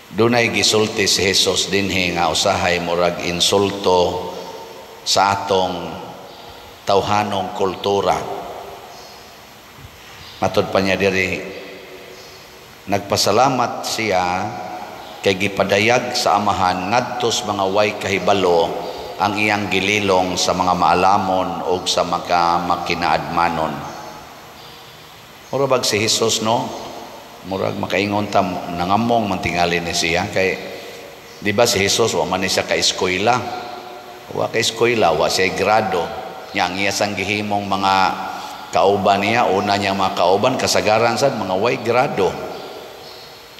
Dunay gisulti si Jesus dinhi nga usahay murag insulto sa atong tawhanong kultura. Matod pa niya diri, nagpasalamat siya kay gipadayag sa amahan ngadtos mga way kahibalo ang iyang gililong sa mga maalamon o sa mga makinaadmanon. Murag si Jesus, no? Murag makaingon ta nangamong mantingali ni siya kay di ba si Jesus wa man siya ka eskwela. Wa ka eskwela, wa siya grado. Nya ang iya sang gihimong mga kauban niya, una niya mga kauban kasagaran sad mga way grado.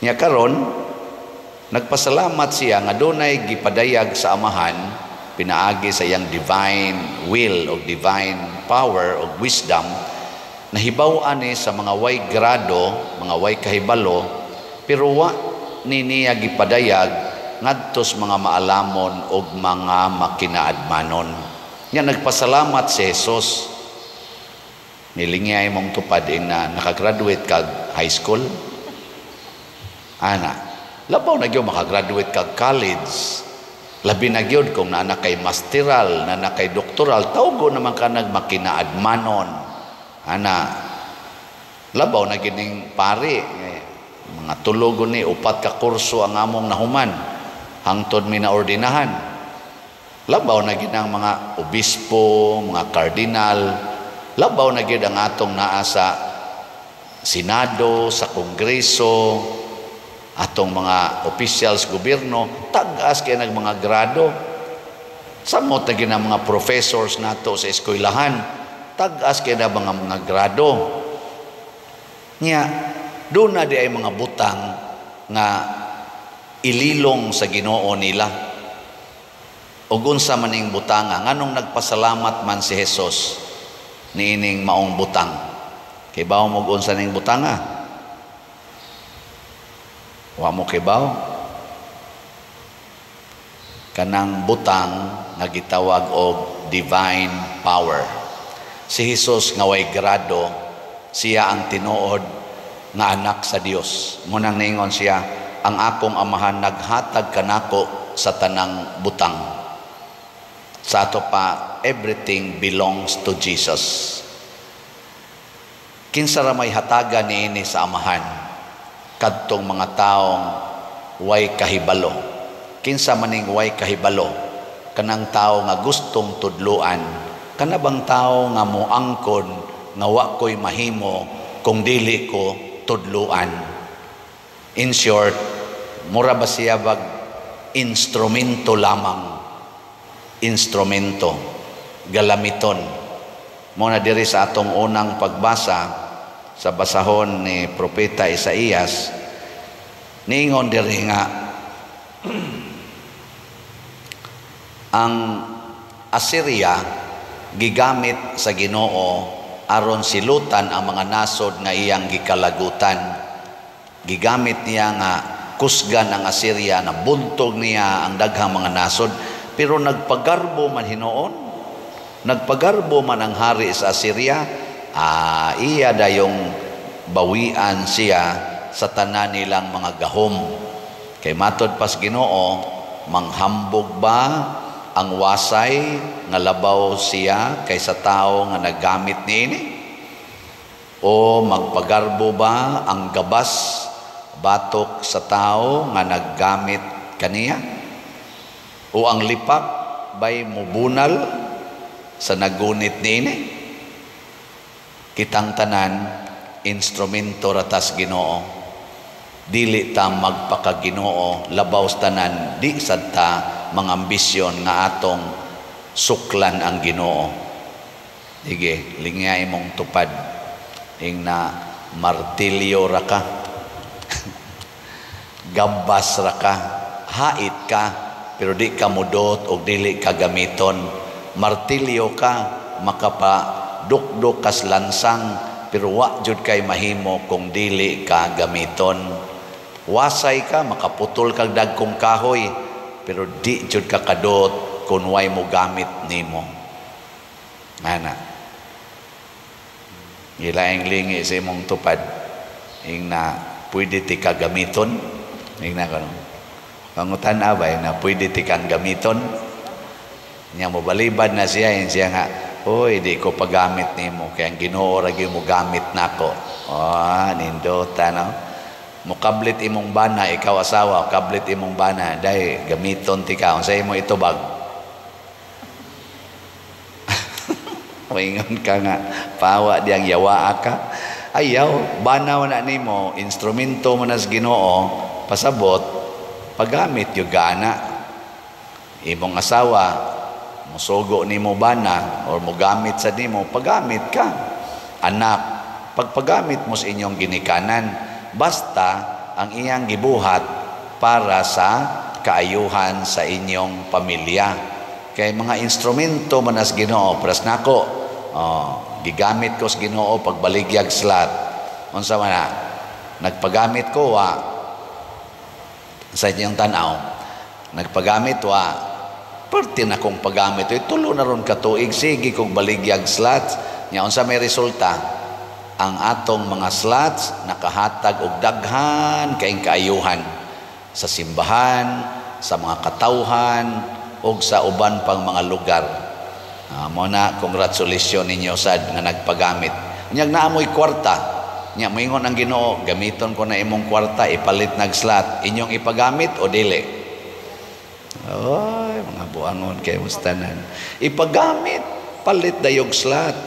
Nya karon nagpasalamat siya nga dunay gipadayag sa amahan pinaagi sa iyang divine will o divine power o wisdom na hibaw-an ni sa mga way grado, mga way kahibalo, pero wa ni niya gipadayag ngadtos mga maalamon o mga makinaadmanon. Nya nagpasalamat si Jesus. Nilingya imong tupad na nakagraduate kag high school. Ana, labaw na gyud makagraduate kag college. Labi na gyud kung naa kay masteral, naa kay doktoral, tawgo naman ka nagmakinaadmanon. Ana, labaw na gining pari, mga tulogon ni upat ka kurso ang among nahuman hangtod mi na ordinahan. Labaw na gid ang mga obispo, mga kardinal, labaw na gid ang atong naa sa Senado, sa Kongreso, atong mga officials gobyerno, tag-as kay nag mga grado. Samot na gid ang mga professors nato sa eskwelahan, tag-as kay na mga grado. Nya doon na di ay mga butang nga ililong sa Ginoo nila. Ug unsa maning butanga nganong nagpasalamat man si Jesus niining maong butang. Kay bawo mo unsa ning butanga? Wa mo kay bawo? Kanang butang nga gitawag og divine power. Si Jesus nga way grado, siya ang tinuod nga anak sa Dios. Munang ningon siya, ang akong amahan naghatag kanako sa tanang butang. Sa ato pa, everything belongs to Jesus. Kinsa ra may hatagan niini sa amahan kadtong mga taong way kahibalo. Kinsa maning way kahibalo, kanang tao nga gustong tudluan, kanabang tao nga moangkon nga wa ko'y mahimo kung dili ko tudluan. In short, mura ba siya bag instrumento lamang, instrumento, galamiton. Muna diri sa atong unang pagbasa sa basahon ni Propeta Isaías, niingon diri nga ang Assyria gigamit sa Ginoo aron silutan ang mga nasod nga iyang gikalagutan. Gigamit niya nga kusgan ang Assyria na buntog niya ang daghang mga nasod, pero nagpagarbo man hinuon, nagpagarbo man ang hari sa Assyria, iya dayong bawian siya sa tanan nilang mga gahom. Kay matod pas Ginoo, manghambog ba ang wasay nga labaw siya kaysa tao nga naggamit niini? O magpagarbo ba ang gabas batok sa tao nga naggamit kaniya? O ang lipak ba'y mubunal sa nagunit niini? Kitang tanan instrumento ratas Ginoo. Dili ta magpakaginoo, labaw tanan di sad ta mga ambisyon nga atong suklan ang Ginoo. Ige, lingay mong tupad ing na martilyo ra ka, gabas ra ka, hait ka, pero di ka mudot o dili ka gamiton. Martilyo ka, makapadukdok kas lansang, pero wa jud kay mahimo kung dili ka gamiton. Wasay ka, makaputol kag dagkong kahoy, pero di jud ka kadot kung way mo gamit nimo. Ana. Ilaing lingi sa imong tupad ing na pwede ti ka gamiton ing na kanon. Pangutan abay na pwede tikang gamiton. Nya mo balibad na siya, siya nga, "Hoy, di ko pagamit nimo kay ang Ginoo ra gyud mo gamit nako." Nindota no. Mukablit imong bana, ikaw asawa, kablit imong bana, dai gamiton ti ka unsay mo itubag. Moingon ka nga, pawa diyang yawa ka. Ayaw, bana na nimo, instrumento mo nas Ginoo, pasabot, pagamit yung gana. Imong asawa, musugo nimo bana, or mugamit sa nimo, pagamit ka. Anak, pagpagamit mo sa inyong ginikanan, basta ang iyang gibuhat para sa kaayuhan sa inyong pamilya. Kay mga instrumento man as Ginoo, pras nako, gigamit ko sa Ginoo pagbaligyag slat. Unsa man na, nagpagamit ko sa inyong tanaw, nagpagamit parte na kong pagamit, tulo na ron katuig, sige kong baligyag slots. Nya unsa may resulta? Ang atong mga slots nakahatag og daghan kaayong kaayuhan sa simbahan, sa mga katawhan, o sa uban pang mga lugar. Mo na, congratulations ninyo sad nga nagpagamit. Nyag naamoy kwarta. Nya moingon ang Ginoo, gamiton ko na imong kwarta, ipalit nag slot, inyong ipagamit o dili? Oy, mga buangon kay mustanan. Ipagamit, palit dayog slot.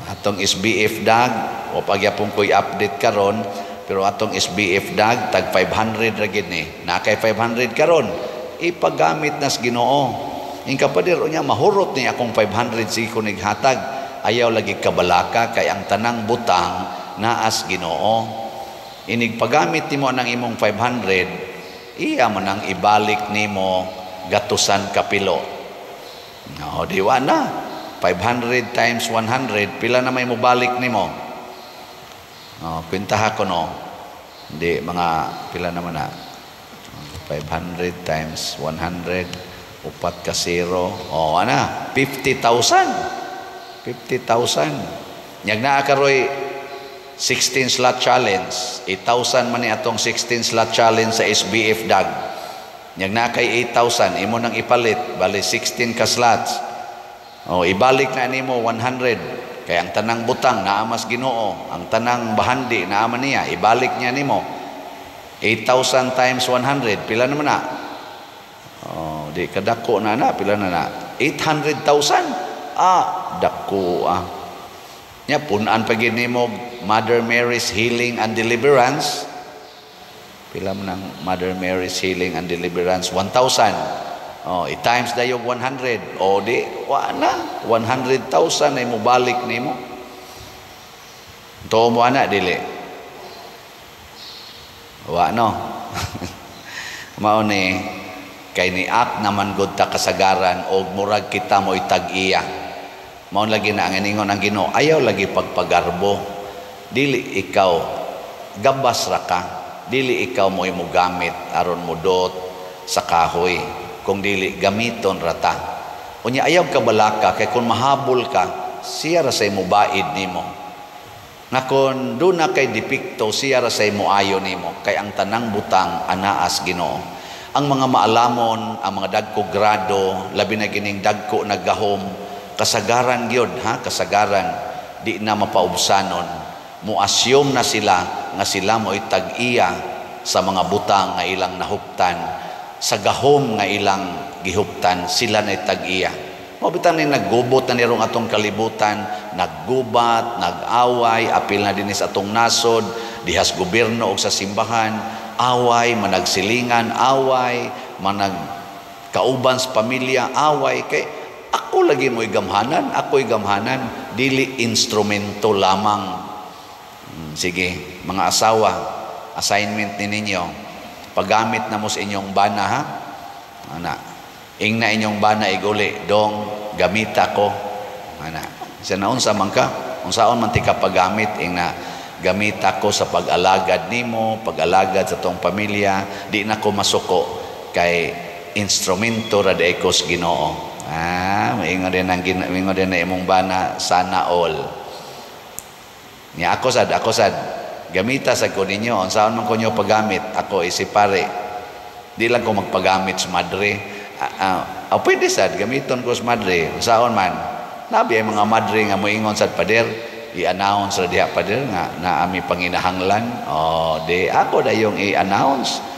Atong SBF dag, o pagyapon ko'y update karon, pero atong SBF dag tag 500 ra gid ni. Na kay 500 karon, ipagamit nas Ginoo. Ing kapader unya mahurot ni akong 500 si ko nighatag. Ayaw lagi kabalaka kay ang tanang butang naas Ginoo. Inig pagamit nimo nang imong 500, iya man nang ibalik nimo gatusan kapilo. Diwa na. 500 times 100, pila na may mobalik nimo? Kwentaha ko no. Hindi, mga pila naman na. 500 times 100, upat ka 0. Ana, 50,000. 50,000. Nyag naa karoy 16 slot challenge. 8,000 man ni atong 16 slot challenge sa SBF dag. Nyag naa kay 8,000, imo nang ipalit, bali 16 ka slots. Ibalik na nimo 100. Kaya ang tanang butang naamas Ginoo, ang tanang bahandi naaman niya, ibalik niya nimo. 8,000 times 100, pila naman na? Di kadako na, pila na? 800,000? Dako Nya punan pagid nimo Mother Mary's Healing and Deliverance. Pila man ang Mother Mary's Healing and Deliverance? 1,000. I-times dayog 100. Di, na. 100,000 ay mo balik nimo. Ito mo ana, dili. No. Mao ni, kay ni ak naman gud ta kasagaran o murag kita mo itag-iya. Mao lagi na ang iningon ang Ginoo, ayaw lagi pagpagarbo. Dili ikaw gabas ra ka. Dili ikaw mo gamit aron mudot sa kahoy. Kung dili gamiton rata. Unya ayaw ka balaka kay kung mahabol ka, siya ra say mubaid nimo. Nga kung doon na kay dipikto, siya ra say muayo nimo kay ang tanang butang anaas Ginoo. Ang mga maalamon, ang mga dagko grado, labi na gining dagko naggahom, kasagaran gyud kasagaran di na mapaubsanon. Muasyom na sila nga sila mo itag-iya sa mga butang nga ilang nahuptan. Sa gahom nga ilang gihuptan, sila na itag-iya. Mabitan ni naggubot na nirong atong kalibutan, naggubat, nag-away, apil na dinis atong nasod, dihas gobyerno o sa simbahan, away, managsilingan, away, managkauban sa pamilya, away. Kay ako lagi mo'y gamhanan, ako'y gamhanan, dili instrumento lamang. Sige, mga asawa, assignment ni ninyo, paggamit na mo sa inyong bana ing na inyong bana iguli dong gamita ko siya naon sa man ka unsaon man ti ka paggamit ing na gamita ko sa pag-alagad nimo, pag-alagad sa tong pamilya, di na ko masuko kay instrumento ra day ko sa Ginoo. Maingon din na imong bana sana all niya ako sad gamita sa ko ninyo, unsaon man ko nyo paggamit, ako isipare. Di lang ko magpagamit sa madre. Pwede sad gamiton ko sa madre. Saon man. Nabi ay mga madre nga moingon sad pader, i-announce ra diha pader nga na ami panginahanglan. Di ako dayong i-announce.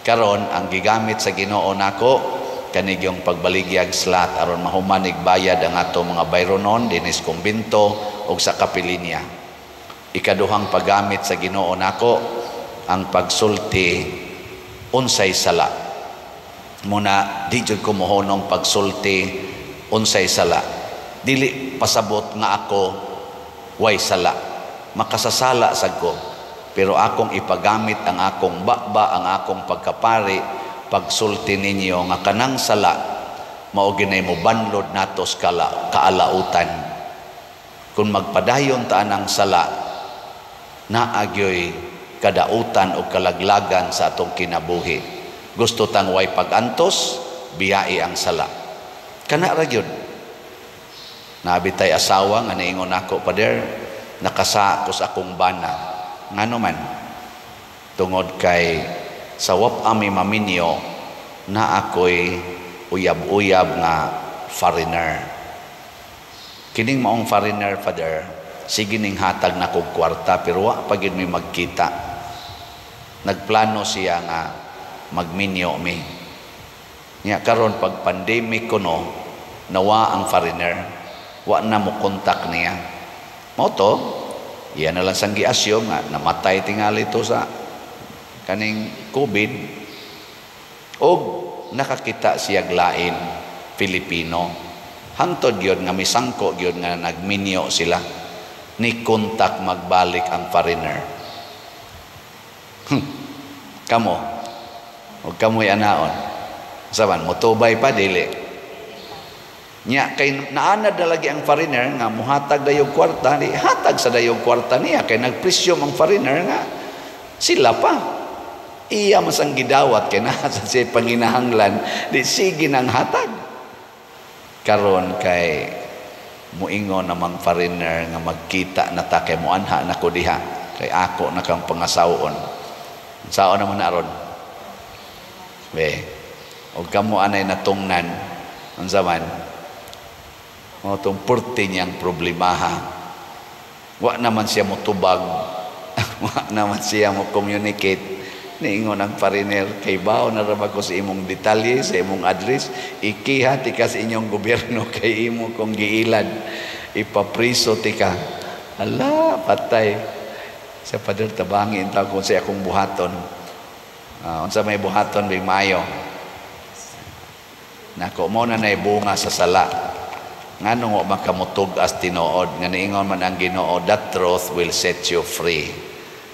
Karon ang gigamit sa Ginoo nako kanig yung pagbaligyag slot aron mahumanig bayad ang ato mga bayronon dinis kumbinto o sa kapilinya. Ikaduhang paggamit sa Ginoo nako ang pagsulti unsay sala. Muna di jud ko mohonong pagsulti unsay sala. Dili pasabot nga ako way sala. Makasasala sad ko. Pero akong ipagamit ang akong bakba, ang akong pagkapari, pagsulti ninyo nga kanang sala mao ginay mo banlod natos kaalautan. Kung magpadayon ta ang sala, naagyoy kadautan o kalaglagan sa atong kinabuhi. Gusto tang way pagantos, biyai ang sala. Kana ra gyud. Nabitay asawa nga naingon ako pader, nakasa ko sa akong bana. Ngano man tungod kay sawap ami maminyo na ako'y uyab-uyab nga foreigner. Kining maong foreigner, father, sige ning hatag na kong kwarta pero wa pa gyud mi magkita. Nagplano siya nga magminyo mi. Nya karon pag pandemic kuno nawa ang foreigner, wa na mo kontak niya. Mao to, iyan na lang sang gi-assume nga namatay tingali to sa kaning COVID. Og nakakita siya lain Filipino. Hangtod gyud nga misangko gyud nga nagminyo sila. Ni kontak magbalik ang foreigner. Kamo. Og kamoy anaon. Saban motubay pa dili. Nya kay naanad na lagi ang foreigner nga muhatag dayong kwarta, ni hatag sa dayong kwarta niya kay nagpresyum ang foreigner nga sila pa. Iya mas ang gidawat kay nasa sa panginahanglan, di sige nang hatag. Karon kay muingon namang foreigner nga magkita na ta kay muanha nako diha kay ako na kang pangasawon. Sao naman aron? Og kamo anay natungnan unsa man o itong purti niyang problemaha. Wa naman siya mo tubag. Wa naman siya mo communicate. Niingon ang foreigner, kay bao na rabag ko sa imong detalye, sa imong address, ikiha tika sa inyong gobyerno, kay imo kong giilad. Ipapriso tika. Ala, patay. Sa pader tabangin tao kung sa akong buhaton. Unsa may buhaton, big mayo. Nako mo na bunga sa sala. Ngano nga makamutog as tinuod nga niingon man ang Ginoo, that truth will set you free.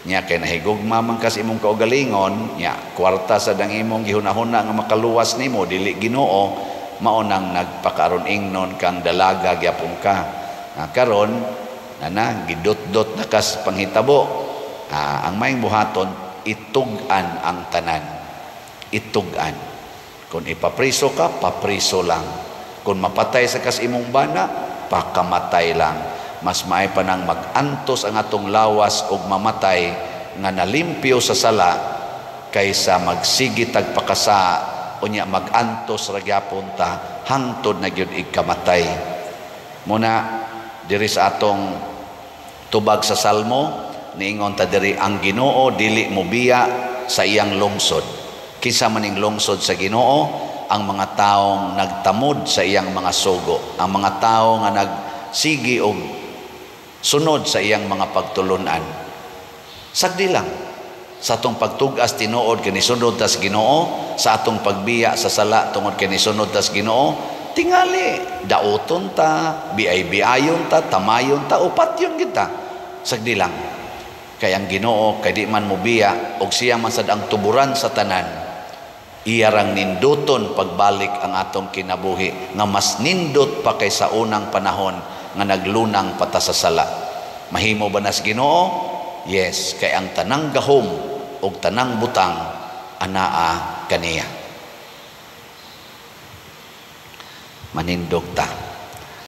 Nya kay nahigugma man kas imong kaugalingon, nya kwarta sa dang imong gihunahuna nga makaluwas nimo dili Ginoo, mao nang nagpakaron ingnon kang dalaga gyapon ka. Karon na gidot-dot na kas panghitabo. Ang maing buhaton itug-an ang tanan. Itug-an. Kung ipapriso ka, papriso lang. Kung mapatay sa kas imong bana, pakamatay lang. Mas maay pa nang mag-antos ang atong lawas o mamatay nga nalimpyo sa sala kaysa magsigi tagpakasa o niya mag-antos ragyapon ta hangtod na gyud ikamatay. Muna diri sa atong tubag sa Salmo niingon ta diri ang Ginoo dili mobiya sa iyang lungsod. Kinsa maning lungsod sa Ginoo? Ang mga taong nagtamod sa iyang mga sugo, ang mga tao nga nagsigi og sunod sa iyang mga pagtulunan. Sagdi lang sa atong pagtugas tinuod kini sunod tas Ginoo, sa atong pagbiya sa sala tungod kini sunod tas Ginoo, tingali daoton ta, biay-biayon ta, tamayon ta, upatyon kita. Sagdi lang. Kay ang Ginoo kay di man mobiya og siya man sad ang tuburan sa tanan. Iyarang ninduton pagbalik ang atong kinabuhi nga mas nindot pa kaysa unang panahon nga naglunang pata sa sala. Mahimo ba nas Ginoo? Yes, kay ang tanang gahom o tanang butang anaa kaniya. Manindog ta.